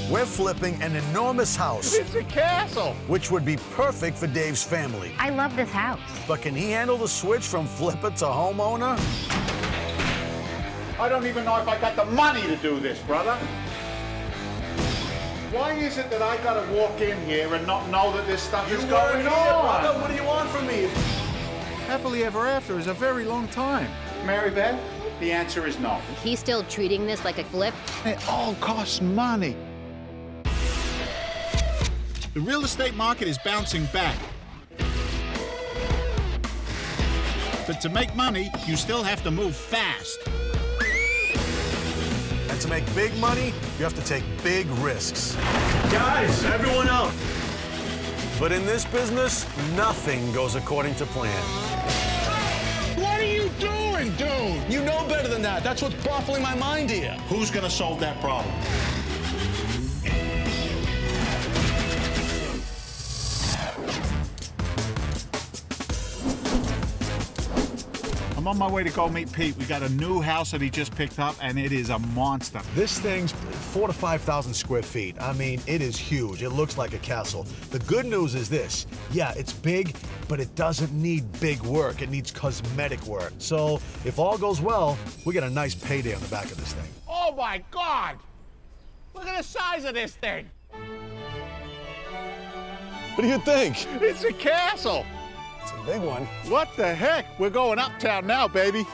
We're flipping an enormous house, It's a castle. which would be perfect for Dave's family. I love this house. But can he handle the switch from flipper to homeowner? I don't even know if I got the money to do this, brother. Why is it that I gotta walk in here and not know that this stuff is going on? What do you want from me? Happily ever after is a very long time. Mary Beth, the answer is no. He's still treating this like a flip. It all costs money. The real estate market is bouncing back. But to make money, you still have to move fast. And to make big money, you have to take big risks. Guys, everyone out. But in this business, nothing goes according to plan. What are you doing, dude? You know better than that. That's what's baffling my mind here. Who's gonna solve that problem? I'm on my way to go meet Pete. We got a new house that he just picked up, and it is a monster. This thing's 4,000 to 5,000 square feet. I mean, it is huge. It looks like a castle. The good news is this. Yeah, it's big, but it doesn't need big work. It needs cosmetic work. So if all goes well, we get a nice payday on the back of this thing. Oh my God! Look at the size of this thing. What do you think? It's a castle. It's a big one. What the heck? We're going uptown now, baby.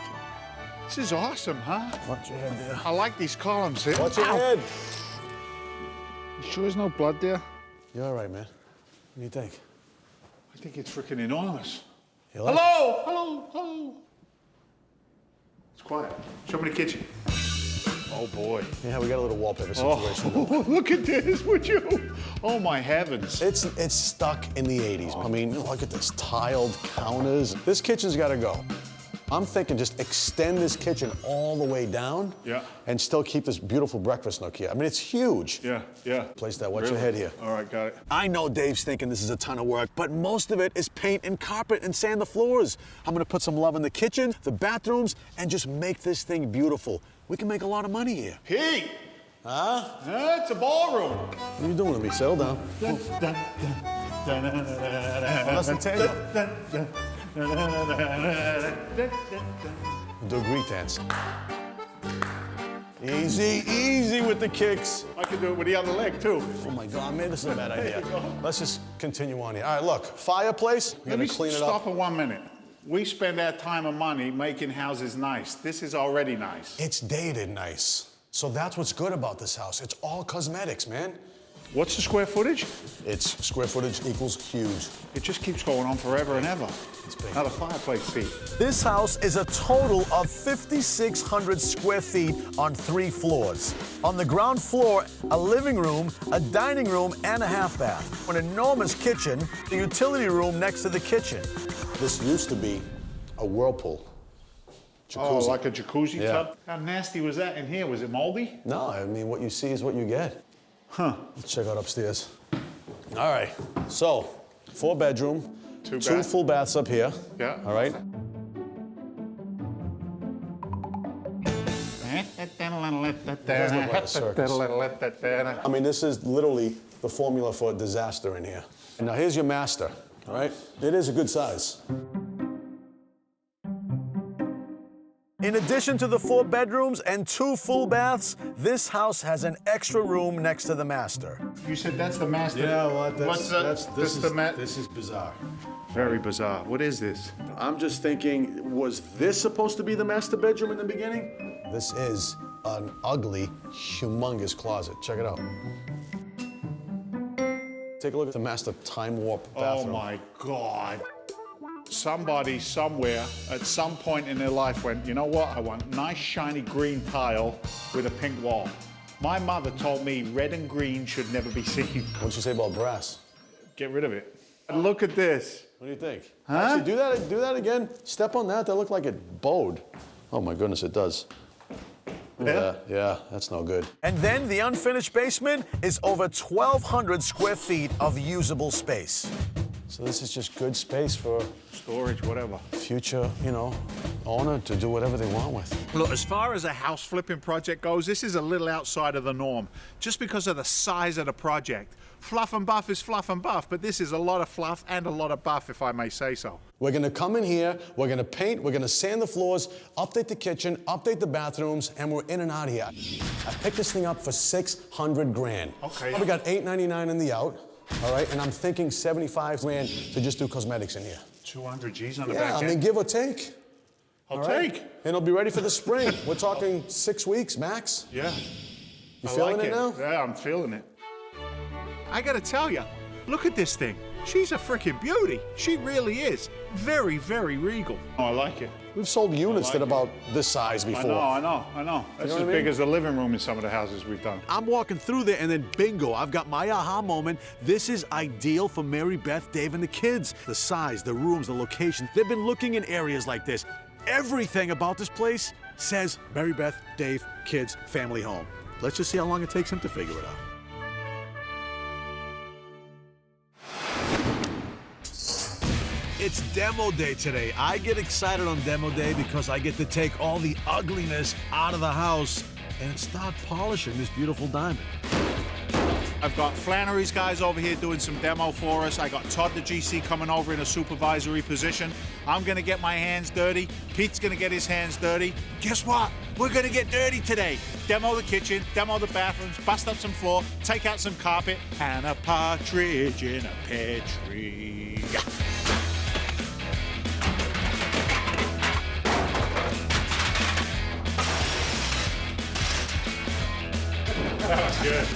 This is awesome, huh? Watch your head there. I like these columns here. Watch your Ow. head. You sure there's no blood there? You're all right, man. What do you think? I think it's freaking enormous. You like Hello! Hello! Hello! It's quiet. Show me the kitchen. Oh, boy. it? Yeah, we got a little wallpaper situation. Oh, look at this, would you? Oh, my heavens. It's stuck in the 80s. I mean, look at this, tiled counters. This kitchen's got to go. I'm thinking just extend this kitchen all the way down. Yeah. And still keep this beautiful breakfast nook here. I mean, it's huge. Yeah, yeah. Place that. Watch your head here. All right, got it. I know Dave's thinking this is a ton of work, but most of it is paint and carpet and sand the floors. I'm gonna put some love in the kitchen, the bathrooms, and just make this thing beautiful. We can make a lot of money here. Pete! Huh? It's a ballroom. What are you doing with me? Settle down. That's the table. Do a Greek dance. Easy, easy with the kicks. I can do it with the other leg, too. Oh my God, man, this is a bad idea. Let's just continue on here. All right, look, fireplace, we Let gotta me clean it stop up. for 1 minute. We spend our time and money making houses nice. This is already nice. It's dated nice. So that's what's good about this house. It's all cosmetics, man. What's the square footage? Its square footage equals huge. It just keeps going on forever and ever. It's big. Now the fireplace, Pete. This house is a total of 5,600 square feet on 3 floors. On the ground floor, a living room, a dining room, and a half bath. An enormous kitchen, the utility room next to the kitchen. This used to be a whirlpool. Oh, like a jacuzzi Yeah. tub? How nasty was that in here? Was it moldy? No, I mean, what you see is what you get. Huh. Let's check out upstairs. All right, so 4-bedroom, 2 2 bath. full baths up here. Yeah. All right. does look like a circus. I mean, this is literally the formula for disaster in here. And now here's your master, all right? It is a good size. In addition to the 4 bedrooms and 2 full baths, this house has an extra room next to the master. You said that's the master. What's this is bizarre. Very bizarre. What is this? I'm just thinking, was this supposed to be the master bedroom in the beginning? This is an ugly, humongous closet. Check it out. Take a look at the master time warp bathroom. Oh my God. Somebody somewhere at some point in their life went, you know what? I want nice shiny green tile with a pink wall. My mother told me red and green should never be seen. What'd you say about brass? Get rid of it. And look at this. What do you think? Huh? Actually, do that again. Step on that. That looked like it bowed. Oh my goodness, it does. Yeah, that's no good. And then the unfinished basement is over 1,200 square feet of usable space. So this is just good space for Storage, whatever. future, owner to do whatever they want with. Look, as far as a house flipping project goes, this is a little outside of the norm, just because of the size of the project. Fluff and buff is fluff and buff, but this is a lot of fluff and a lot of buff, if I may say so. We're gonna come in here, we're gonna paint, we're gonna sand the floors, update the kitchen, update the bathrooms, and we're in and out of here. I picked this thing up for $600 grand. Okay. We got $899 in the out, all right? And I'm thinking 75 grand to just do cosmetics in here. 200 G's on the Yeah, back I end. mean, give or take. I'll all right? take. And it'll be ready for the spring. We're talking 6 weeks max. Yeah. You I feeling like it now? Yeah, I'm feeling it. I gotta tell you, look at this thing. She's a freaking beauty. She really is. Very, very regal. Oh, I like it. We've sold units that are about this size before. I know. That's know as what I big mean? as the living room in some of the houses we've done. I'm walking through there and then bingo, I've got my aha moment. This is ideal for Mary Beth, Dave, and the kids. The size, the rooms, the location. They've been looking in areas like this. Everything about this place says Mary Beth, Dave, kids, family home. Let's just see how long it takes him to figure it out. It's demo day today. I get excited on demo day because I get to take all the ugliness out of the house and start polishing this beautiful diamond. I've got Flannery's guys over here doing some demo for us. I got Todd the GC coming over in a supervisory position. I'm gonna get my hands dirty. Pete's gonna get his hands dirty. Guess what? We're gonna get dirty today. Demo the kitchen, demo the bathrooms, bust up some floor, take out some carpet, and a partridge in a pear tree. That was good.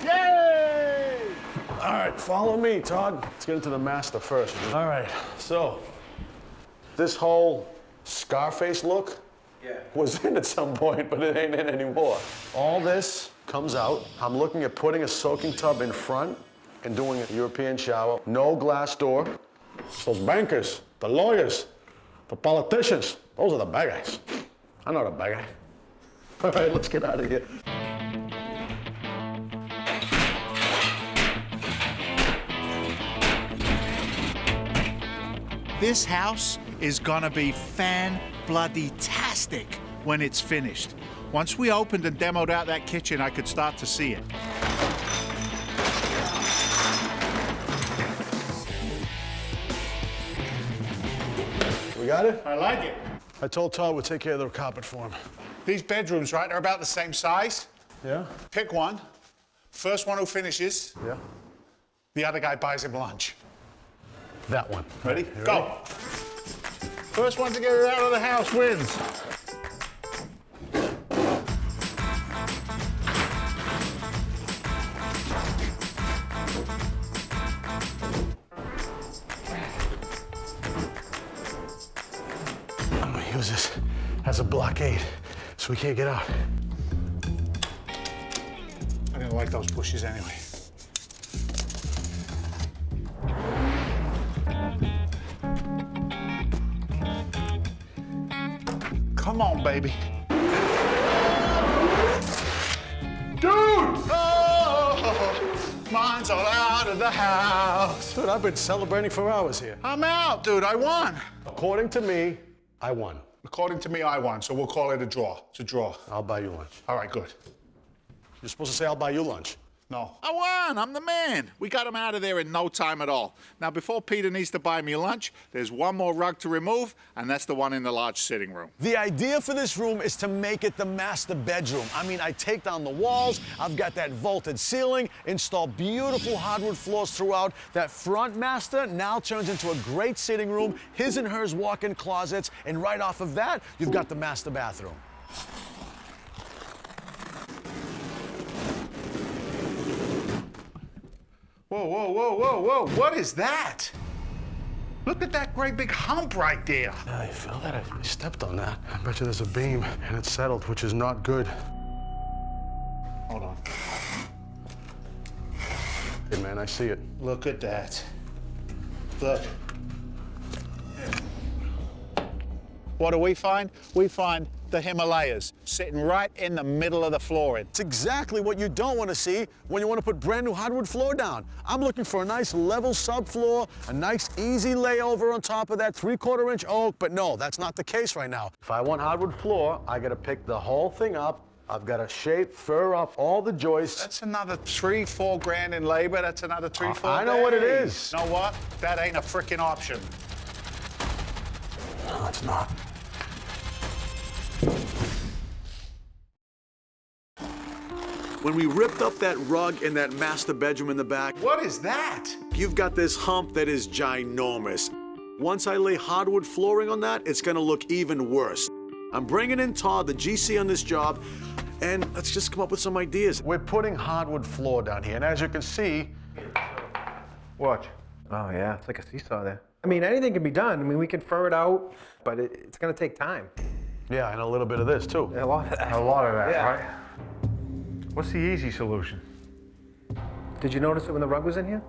Yay! All right, follow me, Todd. Let's get into the master first. All right, so this whole Scarface look was in at some point, but it ain't in anymore. All this comes out. I'm looking at putting a soaking tub in front and doing a European shower. No glass door. So those bankers, the lawyers, the politicians, those are the bad guys. I'm not a bad guy. All right, let's get out of here. This house is gonna be fan-bloody-tastic when it's finished. Once we opened and demoed out that kitchen, I could start to see it. We got it? I like it. I told Todd we'd take care of the carpet for him. These bedrooms, right, are about the same size. Yeah? Pick one. First one who finishes, Yeah. the other guy buys him lunch. That one. Ready? You Go. First one to get it out of the house wins. I'm gonna use this as a blockade so we can't get out. I didn't like those bushes anyway. Come on, baby. Dude! Oh, mine's all out of the house. Dude, I've been celebrating for hours here. I'm out, dude. I won. According to me, I won. According to me, I won, so we'll call it a draw. It's a draw. I'll buy you lunch. All right, good. You're supposed to say I'll buy you lunch. No. I won. I'm the man. We got him out of there in no time at all. Now, before Peter needs to buy me lunch, there's one more rug to remove, and that's the one in the large sitting room. The idea for this room is to make it the master bedroom. I mean, I take down the walls, I've got that vaulted ceiling, install beautiful hardwood floors throughout. That front master now turns into a great sitting room, his and hers walk-in closets, and right off of that, you've got the master bathroom. Whoa, whoa, whoa, whoa, whoa. What is that? Look at that great big hump right there. Yeah, you feel that? I stepped on that. I bet you there's a beam and it's settled, which is not good. Hold on. Hey, man, I see it. Look at that. Look. What do we find? We find the Himalayas, sitting right in the middle of the flooring. It's exactly what you don't want to see when you want to put brand new hardwood floor down. I'm looking for a nice level subfloor, a nice easy layover on top of that 3/4 inch oak, but no, that's not the case right now. If I want hardwood floor, I got to pick the whole thing up. I've got to shape, fur up all the joists. That's another 3-4 grand in labor. That's another 3-4 I know what it is. You know what? That ain't a freaking option. No, it's not. When we ripped up that rug in that master bedroom in the back, What is that? you've got this hump that is ginormous. Once I lay hardwood flooring on that, it's gonna look even worse. I'm bringing in Todd, the GC on this job, and let's just come up with some ideas. We're putting hardwood floor down here, and as you can see, Watch. Oh, yeah, it's like a seesaw there. I mean, anything can be done. I mean, we can fur it out, but it's going to take time. Yeah, and a little bit of this too. A lot of that. A lot of that, Yeah. right? What's the easy solution? Did you notice it when the rug was in here?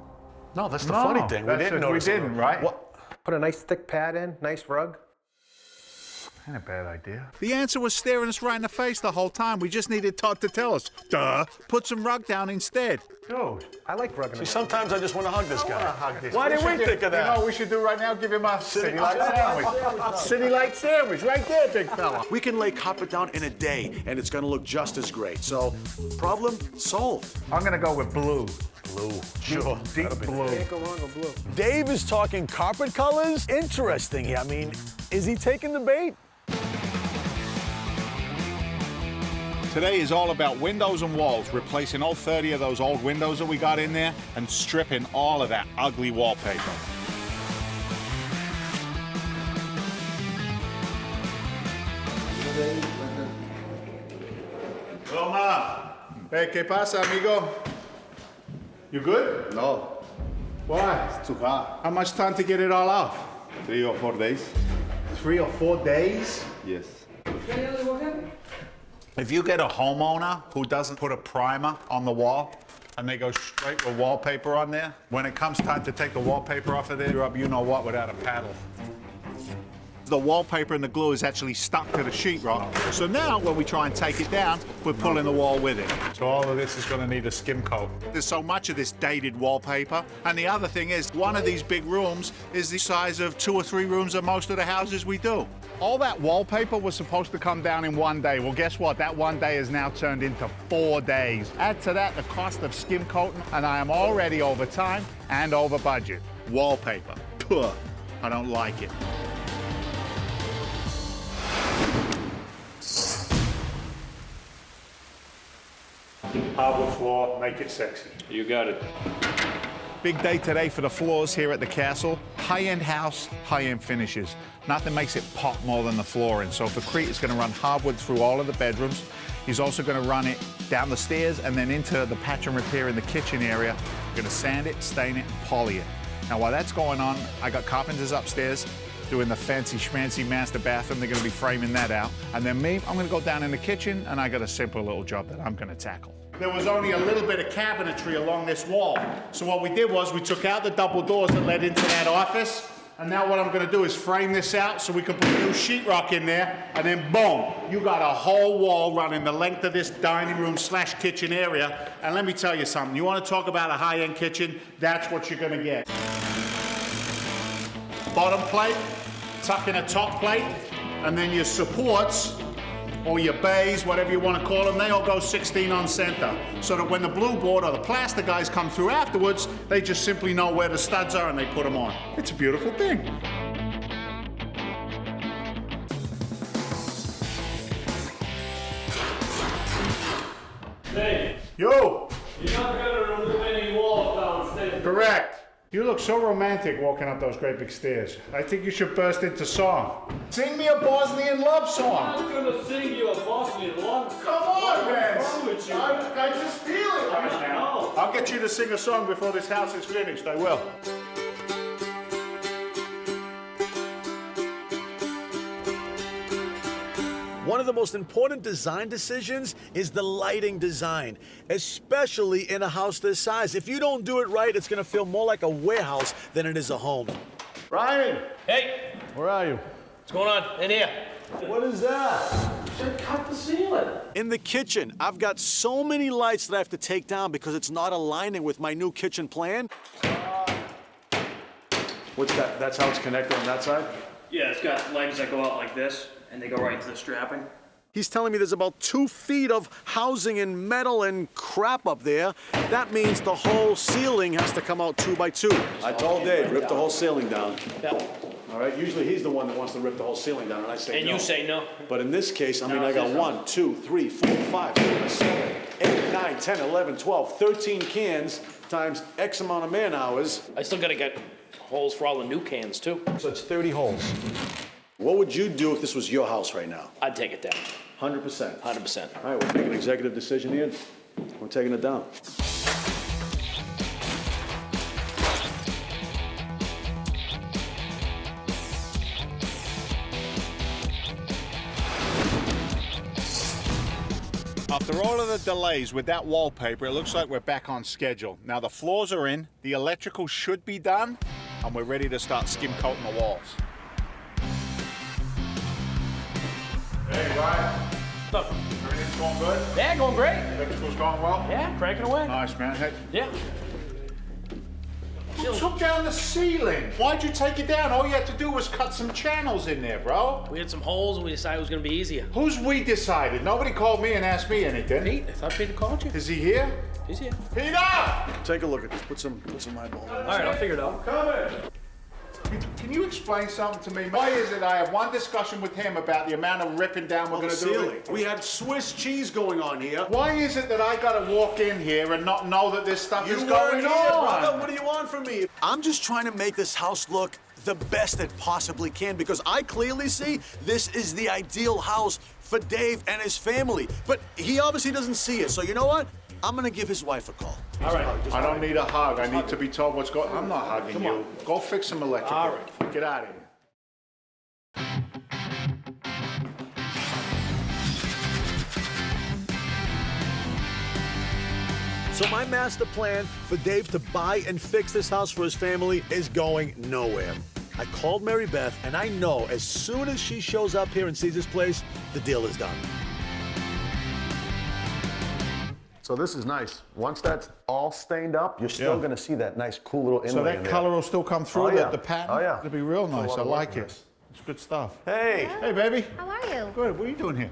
No, that's the No, funny thing. We that's didn't it. We notice it. didn't, right? What? Put a nice thick pad in, nice rug. Ain't a bad idea. The answer was staring us right in the face the whole time. We just needed Todd to tell us. Duh. Put some rug down instead. Dude, I like rug in See, the sometimes I just want to hug this guy. hug this. Why didn't we think of You know that? what we should do right now? Give him a City city light light sandwich. City light sandwich, right there, big fella. We can lay carpet down in a day, and it's gonna look just as great. So, problem solved. I'm gonna go with blue. Blue, sure. Deep blue. Can't go wrong with blue. Dave is talking carpet colors? Interesting here. I mean, is he taking the bait? Today is all about windows and walls, replacing all 30 of those old windows that we got in there and stripping all of that ugly wallpaper. Roma. Hey, ¿qué pasa, amigo? You good? No, Why? it's too hot. How much time to get it all off? 3 or 4 days. 3 or 4 days? Yes. If you get a homeowner who doesn't put a primer on the wall and they go straight with wallpaper on there, when it comes time to take the wallpaper off of there, you're up you know what without a paddle. The wallpaper and the glue is actually stuck to the sheetrock. So now when we try and take it down, we're pulling the wall with it. So all of this is going to need a skim coat. There's so much of this dated wallpaper. And the other thing is, one of these big rooms is the size of 2 or 3 rooms of most of the houses we do. All that wallpaper was supposed to come down in 1 day. Well, guess what? That 1 day is now turned into 4 days. Add to that the cost of skim coating, and I am already over time and over budget. Wallpaper. Puh. I don't like it. Hardwood floor, make it sexy. You got it. Big day today for the floors here at the castle. High-end house, high-end finishes. Nothing makes it pop more than the flooring. So for Crete, it's going to run hardwood through all of the bedrooms. He's also going to run it down the stairs and then into the patch and repair in the kitchen area. We're going to sand it, stain it, and poly it. Now, while that's going on, I got carpenters upstairs doing the fancy schmancy master bathroom. They're going to be framing that out. And then me, I'm going to go down in the kitchen, and I got a simple little job that I'm going to tackle. There was only a little bit of cabinetry along this wall. So what we did was we took out the double doors that led into that office. And now what I'm gonna do is frame this out so we can put new sheetrock in there. And then boom, you got a whole wall running the length of this dining room / kitchen area. And let me tell you something, you wanna talk about a high-end kitchen, that's what you're gonna get. Bottom plate, tuck in a top plate, and then your supports, or your bays, whatever you want to call them, they all go 16 on center. So that when the blue board or the plaster guys come through afterwards, they just simply know where the studs are and they put them on. It's a beautiful thing. Hey, Yo, you're not gonna remove any walls downstairs. correct. You look so romantic walking up those great big stairs. I think you should burst into song. Sing me a Bosnian love song. I'm gonna sing you a Bosnian love song. Come on, man. What's wrong with you? I just feel it right now. I'll get you to sing a song before this house is finished. I will. One of the most important design decisions is the lighting design, especially in a house this size. If you don't do it right, it's gonna feel more like a warehouse than it is a home. Ryan, Hey, Where are you? what's going on in here? What is that? Just cut the ceiling. In the kitchen, I've got so many lights that I have to take down because it's not aligning with my new kitchen plan. What's that? That's how it's connected on that side? Yeah, it's got legs that go out like this, and they go right into the strapping. He's telling me there's about 2 feet of housing and metal and crap up there. That means the whole ceiling has to come out 2 by 2. I told Dave, rip the whole ceiling down. Yep. All right, usually he's the one that wants to rip the whole ceiling down, and I say And no. you say no. But in this case, I mean, I got 1, 2, 3, 4, 5, 6, 7, 8, 9, 10, 11, 12, 13 cans times X amount of man hours. I still gotta get holes for all the new cans, too. So it's 30 holes. What would you do if this was your house right now? I'd take it down. 100%. 100%. All right, we'll make an executive decision here. We're taking it down. After all of the delays with that wallpaper, it looks like we're back on schedule. Now the floors are in, the electrical should be done, and we're ready to start skim coating the walls. Hey, Ryan. What's up? Everything's going good? Yeah, going great. Electrical's going well? Yeah, cranking away. Nice, man. Hey, Yeah. who took down the ceiling? Why'd you take it down? All you had to do was cut some channels in there, bro. We had some holes, and we decided it was gonna be easier. Who's we decided? Nobody called me and asked me anything. Pete, I thought Peter called you. Is he here? He's here. Peter! Take a look at this. Put some eyeball in All right, I'll figure it out. Can you explain something to me? Why is it I have one discussion with him about the amount of ripping down we're the going to ceiling. do? We had Swiss cheese going on here. Why is it that I got to walk in here and not know that this stuff is You going weren't here, on? brother. What do you want from me? I'm just trying to make this house look the best it possibly can because I clearly see this is the ideal house for Dave and his family. But he obviously doesn't see it. So you know what? I'm gonna give his wife a call. All right. I don't need a hug. I need to be told what's going on. I'm not hugging you. Go fix some electrical. All right. Get out of here. So my master plan for Dave to buy and fix this house for his family is going nowhere. I called Mary Beth, and I know as soon as she shows up here and sees this place, the deal is done. So this is nice. Once that's all stained up, you're still Yeah. going to see that nice, cool little inlay So in that there. color will still come through, Oh, yeah. the pattern? Oh, yeah. It'll be real nice. lot I of work like in it. this. It's good stuff. Hey, Hey, baby. How are you? Good. What are you doing here?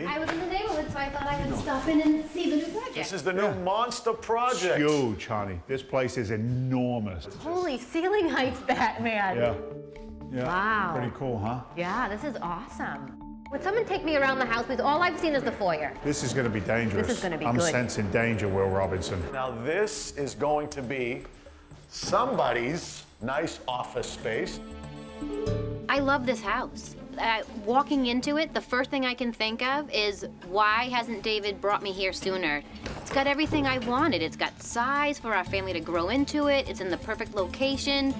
I was in the neighborhood, so I thought I would stop in and see the new project. this is the new monster project. Huge, honey. This place is enormous. Holy ceiling heights, Batman. Yeah. Yeah. Wow. Pretty cool, huh? Yeah, this is awesome. Would someone take me around the house, please? All I've seen is the foyer. This is going to be dangerous. This is gonna be I'm good. sensing danger, Will Robinson. Now this is going to be somebody's nice office space. I love this house. Walking into it, the first thing I can think of is why hasn't David brought me here sooner? It's got everything I wanted. It's got size for our family to grow into it. It's in the perfect location.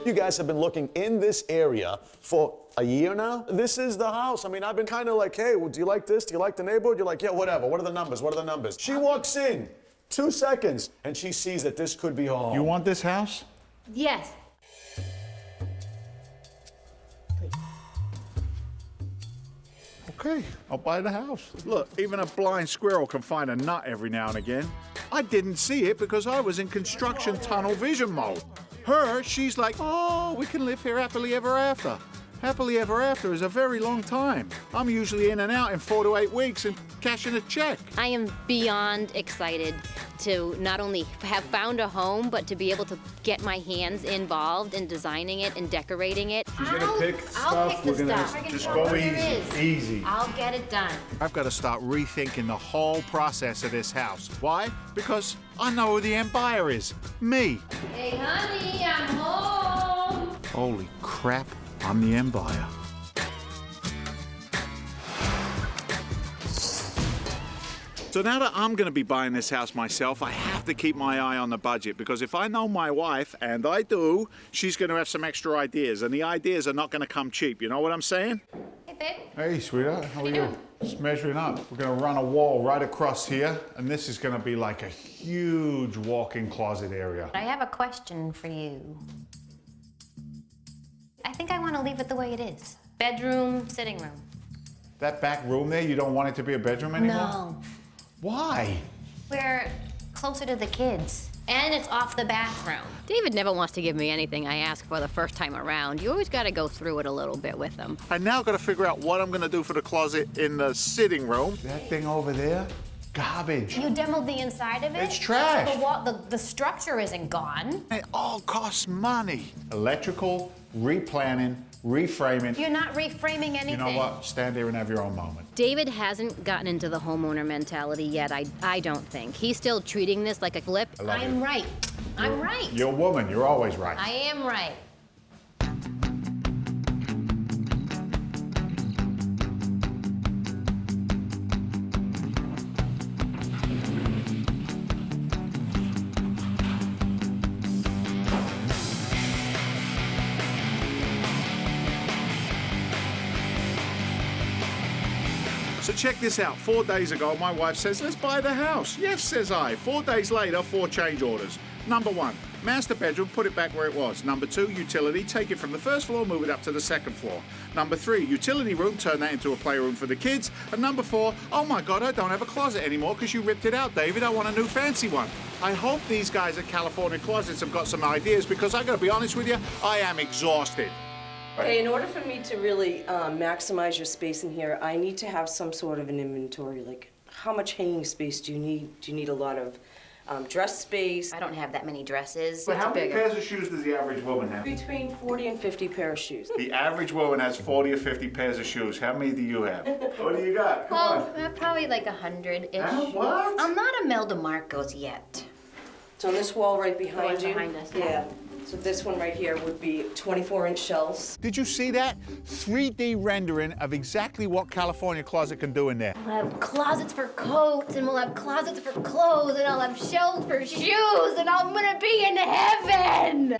You guys have been looking in this area for a year now. This is the house. I mean, I've been kind of like, hey, well, do you like this? Do you like the neighborhood? You're like, yeah, whatever. What are the numbers? What are the numbers? She walks in, 2 seconds, and she sees that this could be her home. You want this house? Yes. Okay, I'll buy the house. Look, even a blind squirrel can find a nut every now and again. I didn't see it because I was in construction tunnel vision mode. She's like, oh, we can live here happily ever after. Happily ever after is a very long time. I'm usually in and out in 4 to 8 weeks and cashing a check. I am beyond excited to not only have found a home, but to be able to get my hands involved in designing it and decorating it. She's gonna pick I'll stuff. pick We're the gonna stuff. just go Whatever it easy, is. easy. I'll get it done. I've got to start rethinking the whole process of this house. Why? Because I know who the end buyer is. Me. Hey, honey, I'm home. Holy crap, I'm the end buyer. So now that I'm going to be buying this house myself, I have to keep my eye on the budget because if I know my wife, and I do, she's going to have some extra ideas, and the ideas are not going to come cheap. You know what I'm saying? Hey, babe. Hey, sweetheart, how are you you? doing? Just measuring up. We're going to run a wall right across here, and this is going to be like a huge walk-in closet area. I have a question for you. I think I want to leave it the way it is. Bedroom, sitting room. That back room there, you don't want it to be a bedroom anymore? No. Why? We're closer to the kids. And it's off the bathroom. David never wants to give me anything I ask for the first time around. You always gotta go through it a little bit with him. I now got to figure out what I'm going to do for the closet in the sitting room. That thing over there, garbage. You demoed the inside of it? It's trash. So the structure isn't gone. It all costs money. Electrical, replanning, reframing. You're not reframing anything. You know what? Stand there and have your own moment. David hasn't gotten into the homeowner mentality yet, I don't think. He's still treating this like a flip. I'm right. I'm right. You're a woman. You're always right. I am right. So check this out. 4 days ago, my wife says, let's buy the house. Yes, says I. 4 days later, 4 change orders. Number 1, master bedroom, put it back where it was. Number 2, utility, take it from the first floor, move it up to the second floor. Number 3, utility room, turn that into a playroom for the kids. And number 4, oh my God, I don't have a closet anymore because you ripped it out, David. I want a new fancy one. I hope these guys at California Closets have got some ideas because I gotta be honest with you, I am exhausted. Okay, in order for me to really maximize your space in here, I need to have some sort of an inventory. Like, how much hanging space do you need? Do you need a lot of dress space? I don't have that many dresses. But It's how many bigger. pairs of shoes does the average woman have? Between 40 and 50 pair of shoes. The average woman has 40 or 50 pairs of shoes. How many do you have? What do you got? Come on. Probably like 100-ish. What? I'm not a Mel DeMarcos yet. So on this wall right behind The you. one behind us, yeah. So this one right here would be 24-inch shelves. Did you see that? 3D rendering of exactly what California Closet can do in there. We'll have closets for coats, and we'll have closets for clothes, and I'll have shelves for shoes, and I'm gonna be in heaven!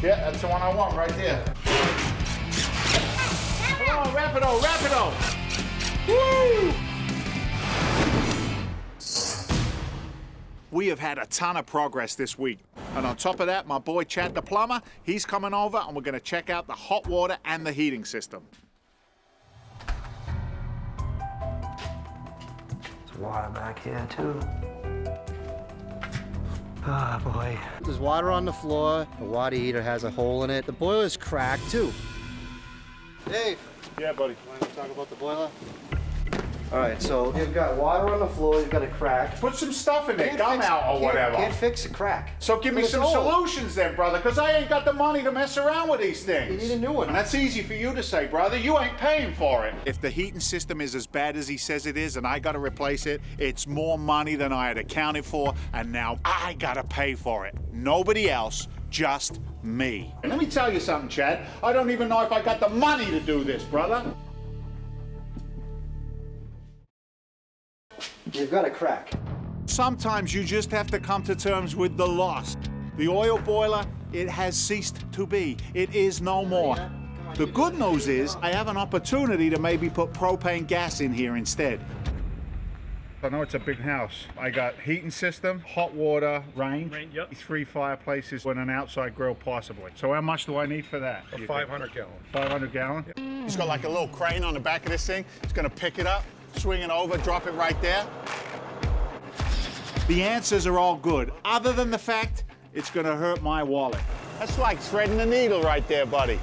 Yeah, that's the one I want right there. Come on, Rapido, Rapido! Woo! We have had a ton of progress this week. And on top of that, my boy Chad the plumber, he's coming over and we're gonna check out the hot water and the heating system. There's water back here, too. Ah, boy. There's water on the floor. The water heater has a hole in it. The boiler's cracked, too. Dave. Yeah, buddy. Want to talk about the boiler? All right, so you've got water on the floor, you've got a crack. Put some stuff in there, gum out or whatever. Can't fix a crack. So give me But it's some old. solutions then, brother, because I ain't got the money to mess around with these things. You need a new one. And that's easy for you to say, brother. You ain't paying for it. If the heating system is as bad as he says it is and I got to replace it, it's more money than I had accounted for, and now I got to pay for it. Nobody else, just me. And let me tell you something, Chad. I don't even know if I got the money to do this, brother. You've got a crack. Sometimes you just have to come to terms with the loss. The oil boiler, it has ceased to be. It is no more. The good news is I have an opportunity to maybe put propane gas in here instead. I know it's a big house. I got heating system, hot water, range, yep. 3 fireplaces with an outside grill possibly. So how much do I need for that? A 500 gallon. 500 gallon? He's got like a little crane on the back of this thing. He's gonna pick it up, swing it over, drop it right there. The answers are all good, other than the fact it's gonna hurt my wallet. That's like threading a needle right there, buddy.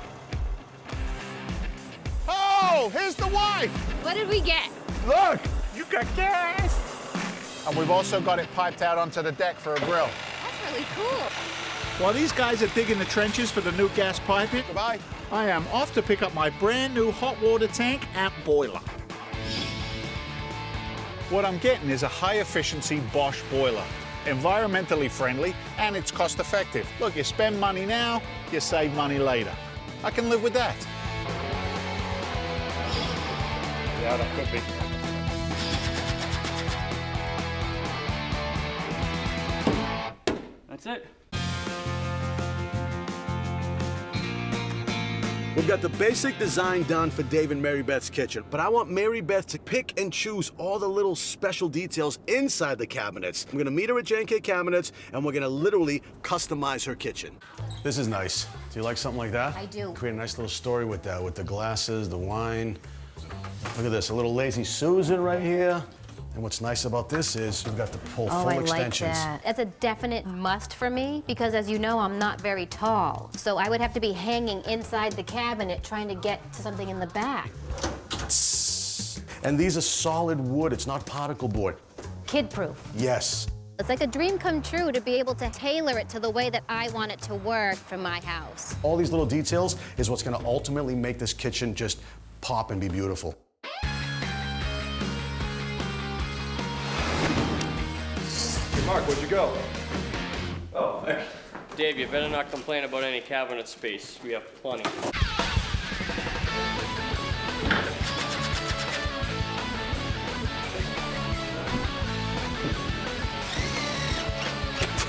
Oh, here's the wife. What did we get? Look, you got gas. And we've also got it piped out onto the deck for a grill. That's really cool. While these guys are digging the trenches for the new gas piping, goodbye, I am off to pick up my brand new hot water tank and boiler. What I'm getting is a high-efficiency Bosch boiler, environmentally friendly, and it's cost-effective. Look, you spend money now, you save money later. I can live with that. Yeah, that could be. That's it. We've got the basic design done for Dave and Mary Beth's kitchen, but I want Mary Beth to pick and choose all the little special details inside the cabinets. I'm gonna meet her at J&K Cabinets, and we're gonna literally customize her kitchen. This is nice. Do you like something like that? I do. Create a nice little story with that, with the glasses, the wine. Look at this, a little Lazy Susan right here. And what's nice about this is we've got the full extensions. That. That's a definite must for me because, as you know, I'm not very tall. So I would have to be hanging inside the cabinet trying to get to something in the back. And these are solid wood, it's not particle board. Kid-proof. Yes. It's like a dream come true to be able to tailor it to the way that I want it to work for my house. All these little details is what's gonna ultimately make this kitchen just pop and be beautiful. Mark, where'd you go? Oh, thanks. Dave, you better not complain about any cabinet space. We have plenty.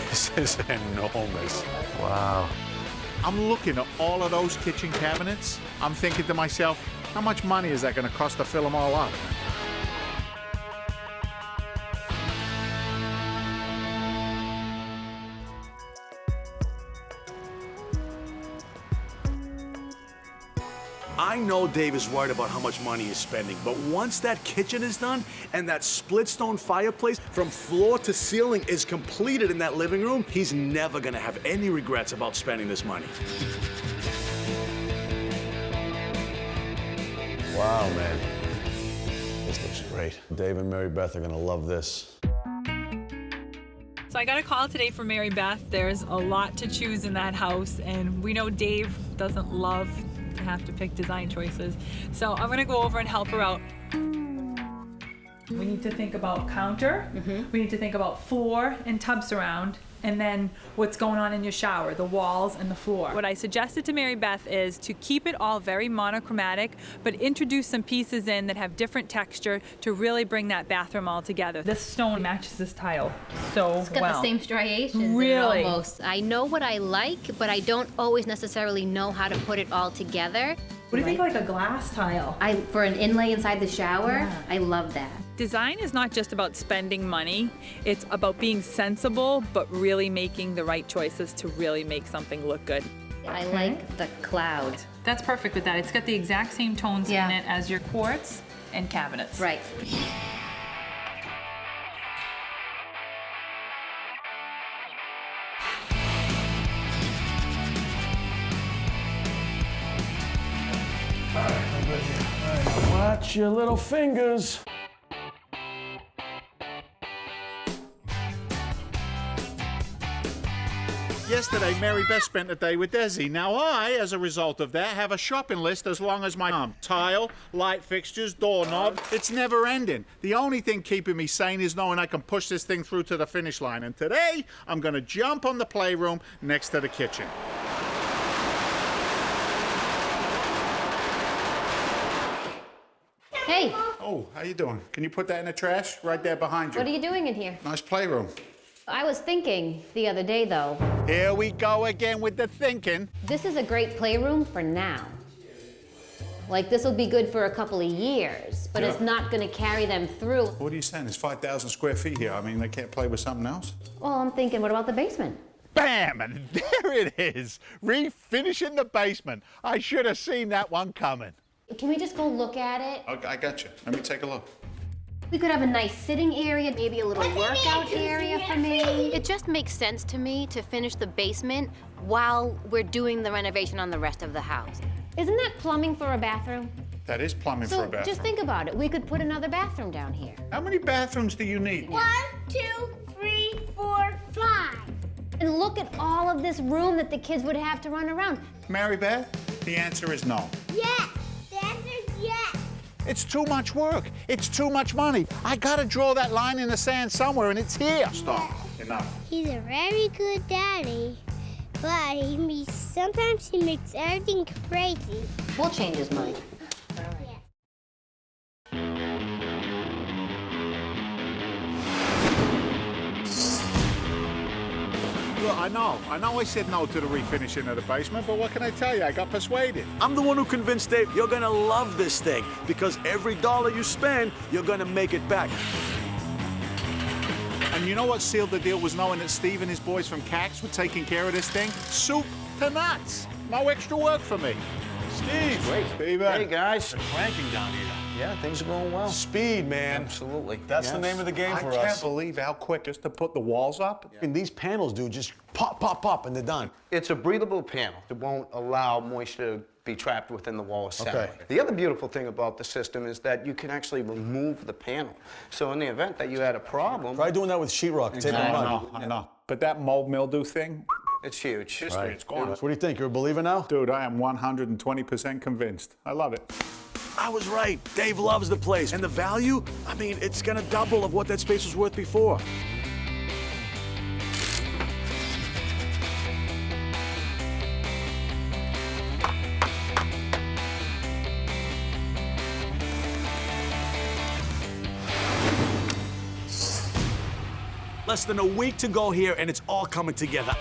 This is enormous. Wow. I'm looking at all of those kitchen cabinets. I'm thinking to myself, how much money is that going to cost to fill them all up? I know Dave is worried about how much money he's spending, but once that kitchen is done and that split stone fireplace from floor to ceiling is completed in that living room, he's never gonna have any regrets about spending this money. Wow, man. This looks great. Dave and Mary Beth are gonna love this. So I got a call today from Mary Beth. There's a lot to choose in that house, and we know Dave doesn't love to have to pick design choices. So I'm gonna go over and help her out. We need to think about counter, we need to think about floor and tub surround, and then what's going on in your shower, the walls and the floor. What I suggested to Mary Beth is to keep it all very monochromatic, but introduce some pieces in that have different texture to really bring that bathroom all together. This stone matches this tile so well. It's got the same striations in it Really? almost. I know what I like, but I don't always necessarily know how to put it all together. What do you think, like a glass tile? For an inlay inside the shower, I love that. Design is not just about spending money, it's about being sensible, but really making the right choices to really make something look good. I like the cloud. That's perfect with that. It's got the exact same tones Yeah. in it as your quartz and cabinets. Right. Watch your little fingers. Yesterday, Mary Beth spent the day with Desi. Now I, as a result of that, have a shopping list as long as my arm. Tile, light fixtures, doorknob. It's never ending. The only thing keeping me sane is knowing I can push this thing through to the finish line. And today, I'm gonna jump on the playroom next to the kitchen. Hey, Oh, how you doing? Can you put that in the trash? Right there behind you. what are you doing in here? Nice playroom. I was thinking the other day, though, Here we go again with the thinking. this is a great playroom for now. Like, this will be good for a couple of years, but it's Yeah. not gonna carry them through. What are you saying? There's 5,000 square feet here. I mean, they can't play with something else? Well, I'm thinking, what about the basement? Bam! And there it is. Refinishing the basement. I should have seen that one coming. Can we just go look at it? Okay, I got you. Let me take a look. We could have a nice sitting area, maybe a little workout area for me. It just makes sense to me to finish the basement while we're doing the renovation on the rest of the house. Isn't that plumbing for a bathroom? That is plumbing for So a bathroom. just think about it. We could put another bathroom down here. How many bathrooms do you need? 1, 2, 3, 4, 5. And look at all of this room that the kids would have to run around. Mary Beth, the answer is no. Yes. The answer is yes. It's too much work. It's too much money. I gotta draw that line in the sand somewhere, and it's here. Stop. Enough. He's a very good daddy, but sometimes he makes everything crazy. We'll change his mind. Look, I know I said no to the refinishing of the basement, but what can I tell you? I got persuaded. I'm the one who convinced Dave you're gonna love this thing because every dollar you spend, you're gonna make it back. And you know what sealed the deal was knowing that Steve and his boys from CAX were taking care of this thing? Soup to nuts. No extra work for me. Steve! Great. Steven. Hey, guys. It's cranking down here. Yeah, things are going well. Speed, man. Absolutely. That's the name of the game for us. I can't believe how quick just to put the walls up. And these panels, dude, just pop, pop, pop, and they're done. It's a breathable panel. It won't allow moisture to be trapped within the wall assembly. Okay. The other beautiful thing about the system is that you can actually remove the panel. So in the event that you had a problem... Try doing that with sheetrock. Take I a know, I know. But that mold mildew thing, it's huge. Right. it's gone. What do you think? You're a believer now? Dude, I am 120% convinced. I love it. I was right. Dave loves the place. And the value, I mean, it's gonna double of what that space was worth before. Less than a week to go here, and it's all coming together.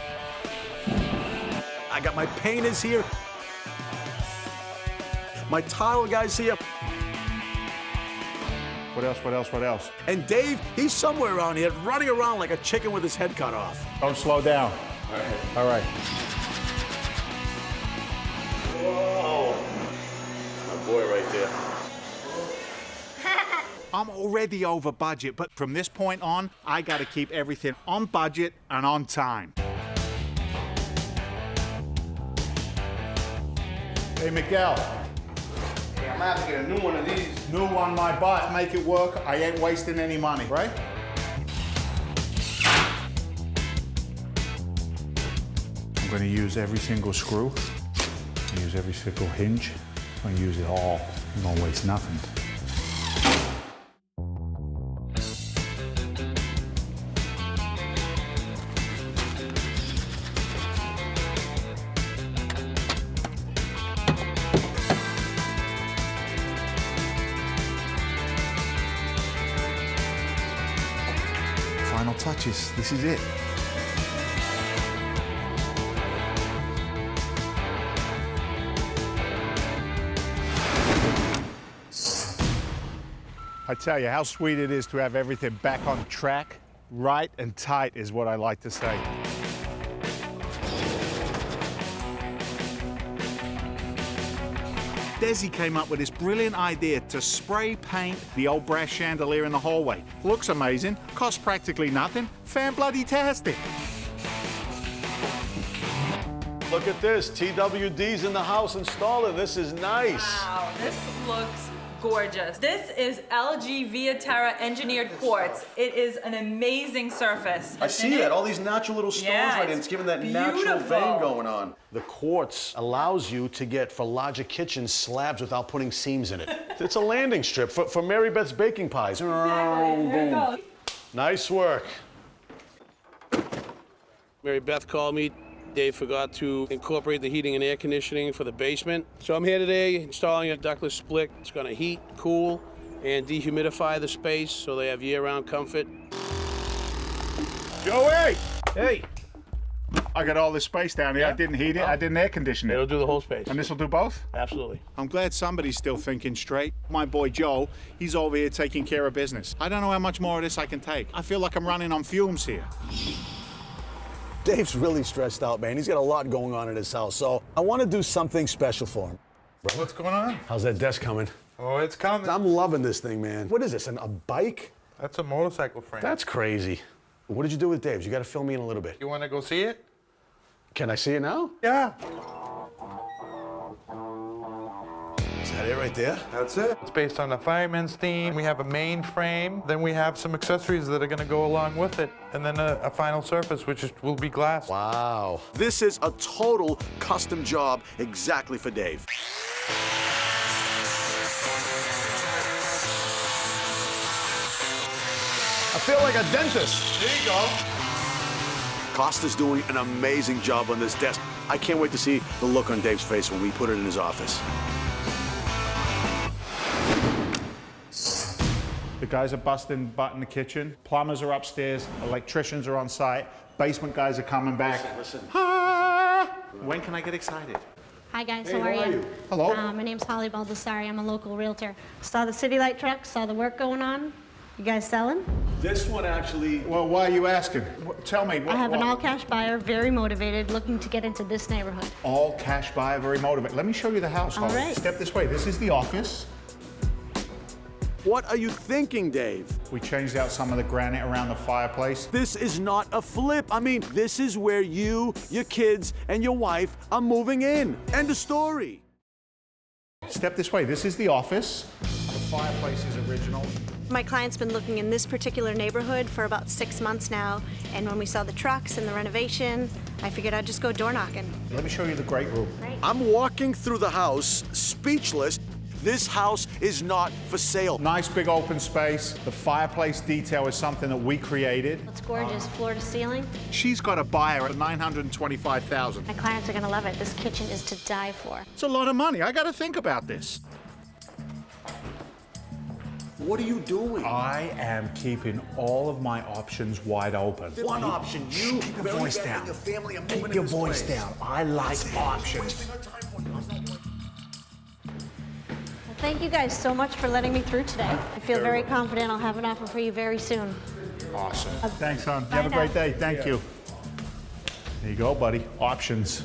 I got my painters here, my tile guys here. What else, what else, what else? And Dave, he's somewhere around here, running around like a chicken with his head cut off. Don't slow down. All right. Whoa. My boy right there. I'm already over budget, but from this point on, I got to keep everything on budget and on time. Hey, Miguel. Hey, I'm gonna have to get a new one of these. New one, my butt. Make it work. I ain't wasting any money, right? I'm gonna use every single screw. Use every single hinge. I'm gonna use it all. I'm gonna waste nothing. Final touches. This is it. I tell you how sweet it is to have everything back on track. Right and tight is what I like to say. Desi came up with this brilliant idea to spray paint the old brass chandelier in the hallway. Looks amazing, costs practically nothing, fan-bloody-tastic. Look at this. TWD's in the house installing. This is nice. Wow, this looks gorgeous. This is LG Viaterra engineered quartz. It is an amazing surface. I see that. All these natural little stones Yeah, right in. It's giving that natural beautiful. vein going on. The quartz allows you to get, for larger kitchens, slabs without putting seams in it. It's a landing strip for Mary Beth's baking pies. Exactly. Here it goes. Nice work. Mary Beth called me. Dave forgot to incorporate the heating and air conditioning for the basement. So I'm here today installing a ductless split. It's gonna heat, cool, and dehumidify the space so they have year-round comfort. Joey! Hey! I got all this space down here. I didn't heat it. I didn't air condition it. It'll do the whole space. And this will do both? Absolutely. I'm glad somebody's still thinking straight. My boy Joe, he's over here taking care of business. I don't know how much more of this I can take. I feel like I'm running on fumes here. Dave's really stressed out, man. He's got a lot going on at his house, so I want to do something special for him. What's going on? How's that desk coming? Oh, it's coming. I'm loving this thing, man. What is this, a bike? That's a motorcycle frame. That's crazy. What did you do with Dave's? You got to fill me in a little bit. You want to go see it? Can I see it now? Yeah. Is that it right there? That's it. It's based on the fireman's theme. We have a main frame, then we have some accessories that are going to go along with it, and then a final surface, which will be glass. Wow. This is a total custom job exactly for Dave. I feel like a dentist. There you go. Costa's doing an amazing job on this desk. I can't wait to see the look on Dave's face when we put it in his office. The guys are busting butt in the kitchen. Plumbers are upstairs. Electricians are on site. Basement guys are coming back. Listen. When can I get excited? Hi guys, Hey, how are you? Hello. My name's Holly Baldessari. I'm a local realtor. Saw the City Light truck, saw the work going on. You guys selling? This one actually. Well, why are you asking? Tell me. I have an all-cash buyer, very motivated, looking to get into this neighborhood. All cash buyer, very motivated. Let me show you the house. All Holly. right. Step this way. This is the office. What are you thinking, Dave? We changed out some of the granite around the fireplace. This is not a flip. I mean, this is where you, your kids, and your wife are moving in. End of story. Step this way. This is the office. The fireplace is original. My client's been looking in this particular neighborhood for about 6 months now, and when we saw the trucks and the renovation, I figured I'd just go door knocking. Let me show you the great room. I'm walking through the house, speechless. This house is not for sale. Nice big open space. The fireplace detail is something that we created. It's gorgeous, floor to ceiling. She's got a buyer at $925,000. My clients are gonna love it. This kitchen is to die for. It's a lot of money. I got to think about this. What are you doing? I am keeping all of my options wide open. One option, you keep your voice down. Your family are Keep moving your in this voice place. down. I like options. Thank you guys so much for letting me through today. I feel very confident I'll have an offer for you very soon. Awesome. Thanks, hon. Bye Have a great now. day. Thank you. There you go, buddy. Options.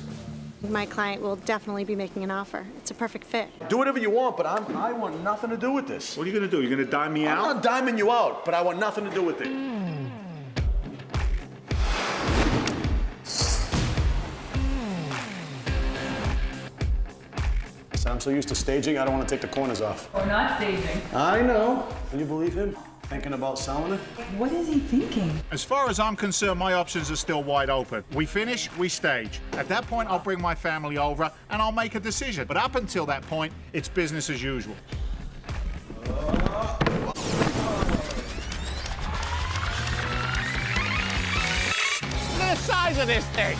My client will definitely be making an offer. It's a perfect fit. Do whatever you want, but I want nothing to do with this. What are you going to do? You're going to dime me out? I'm not diming you out, but I want nothing to do with it. I'm so used to staging, I don't want to take the corners off. We're not staging. I know. Can you believe him? Thinking about selling it? What is he thinking? As far as I'm concerned, my options are still wide open. We finish, we stage. At that point, I'll bring my family over and I'll make a decision. But up until that point, it's business as usual. The size of this thing.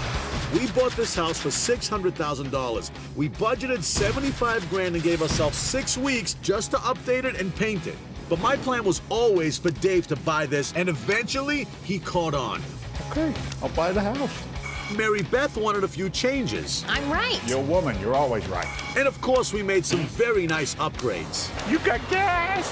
We bought this house for $600,000. We budgeted 75 grand and gave ourselves 6 weeks just to update it and paint it. But my plan was always for Dave to buy this, and eventually he caught on. Okay, I'll buy the house. Mary Beth wanted a few changes. I'm right. You're a woman, you're always right. And of course, we made some very nice upgrades. You got gas!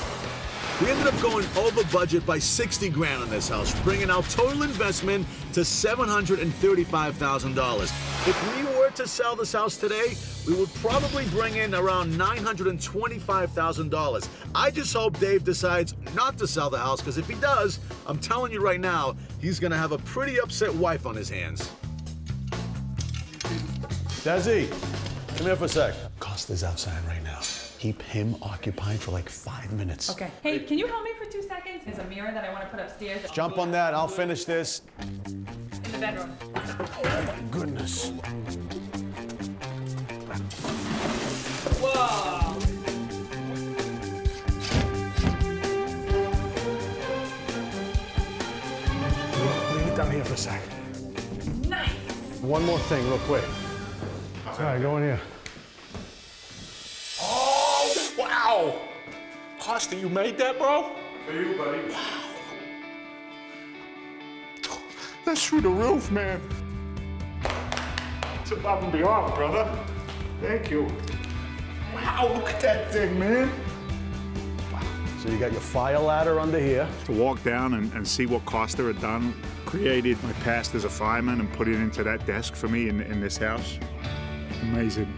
We ended up going over budget by 60 grand on this house, bringing our total investment to $735,000. If we were to sell this house today, we would probably bring in around $925,000. I just hope Dave decides not to sell the house, because if he does, I'm telling you right now, he's gonna have a pretty upset wife on his hands. Desi, come here for a sec. Costa's outside right now. Keep him occupied for like 5 minutes. Okay. Hey, can you help me for 2 seconds? There's a mirror that I want to put upstairs. Jump on that, I'll finish this. In the bedroom. Oh my goodness. Whoa! Leave it down here for a sec. Nice. One more thing, real quick. All right, go in here. Oh, wow! Costa, you made that, bro? For you, buddy. Wow. That's through the roof, man. It's above and beyond, brother. Thank you. Wow, look at that thing, man. So you got your fire ladder under here. To walk down and see what Costa had done, created my past as a fireman and put it into that desk for me in this house. Amazing.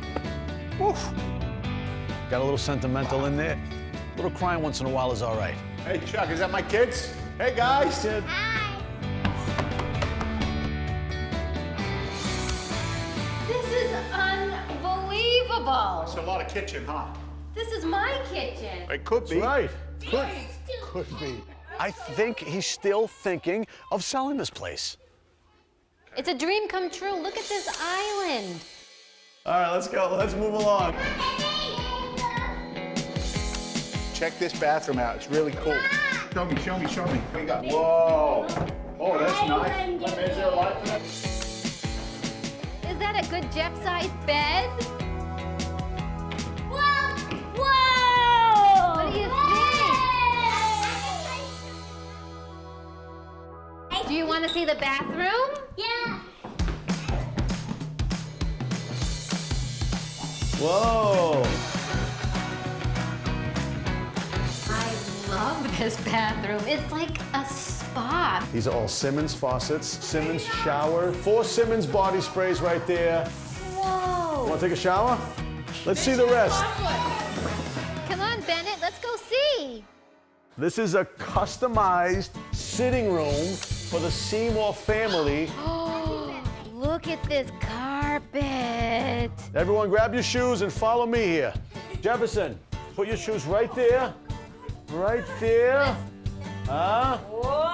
Oof. Got a little sentimental in there. A little crying once in a while is all right. Hey, Chuck, is that my kids? Hey, guys. Kid. This is unbelievable. It's a lot of kitchen, huh? This is my kitchen. It could be. Right. Could be. I think he's still thinking of selling this place. It's a dream come true. Look at this island. All right, let's go. Let's move along. Check this bathroom out. It's really cool. Show me, show me, show me. We got. Whoa. Oh, that's nice. Is there a light for that? Is that a good Jeff-sized bed? Whoa! What do you think? see the bathroom? Yeah. Whoa. I love this bathroom. It's like a spa. These are all Simmons faucets, Simmons shower, 4 Simmons body sprays right there. Whoa. Want to take a shower? Let's see the rest. Come on, Bennett, let's go see. This is a customized sitting room for the Seymour family. Oh, look at this carpet. Everyone grab your shoes and follow me here. Jefferson, put your shoes right there. Right there. Whoa.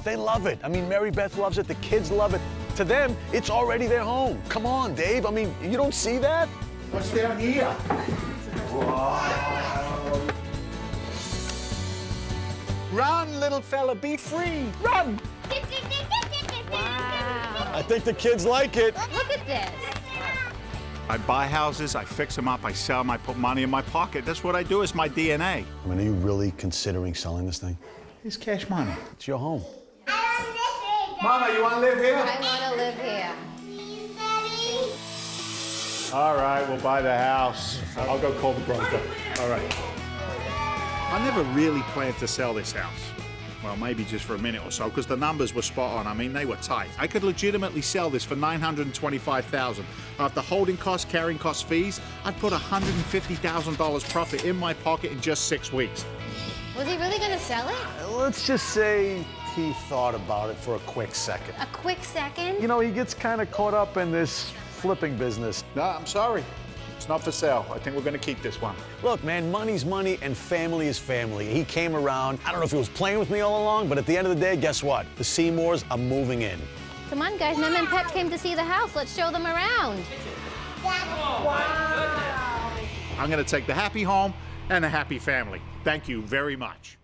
They love it. I mean, Mary Beth loves it. The kids love it. To them, it's already their home. Come on, Dave. I mean, you don't see that? What's down here? Run, little fella, be free. Run! Wow. I think the kids like it. Look at this. I buy houses, I fix them up, I sell them, I put money in my pocket. That's what I do. It's my DNA. I mean, are you really considering selling this thing? It's cash money. It's your home. Mama, you want to live here? I want to live here. All right, we'll buy the house. I'll go call the broker. All right. I never really planned to sell this house. Well, maybe just for a minute or so, because the numbers were spot on. I mean, they were tight. I could legitimately sell this for $925,000. After holding costs, carrying costs, fees, I'd put $150,000 profit in my pocket in just 6 weeks. Was he really going to sell it? Let's just say he thought about it for a quick second. A quick second? You know, he gets kind of caught up in this flipping business. No, I'm sorry. It's not for sale. I think we're going to keep this one. Look, man, money's money and family is family. He came around. I don't know if he was playing with me all along, but at the end of the day, guess what? The Seymours are moving in. Come on, guys. Mom and Pep came to see the house. Let's show them around. I'm going to take the happy home and a happy family. Thank you very much.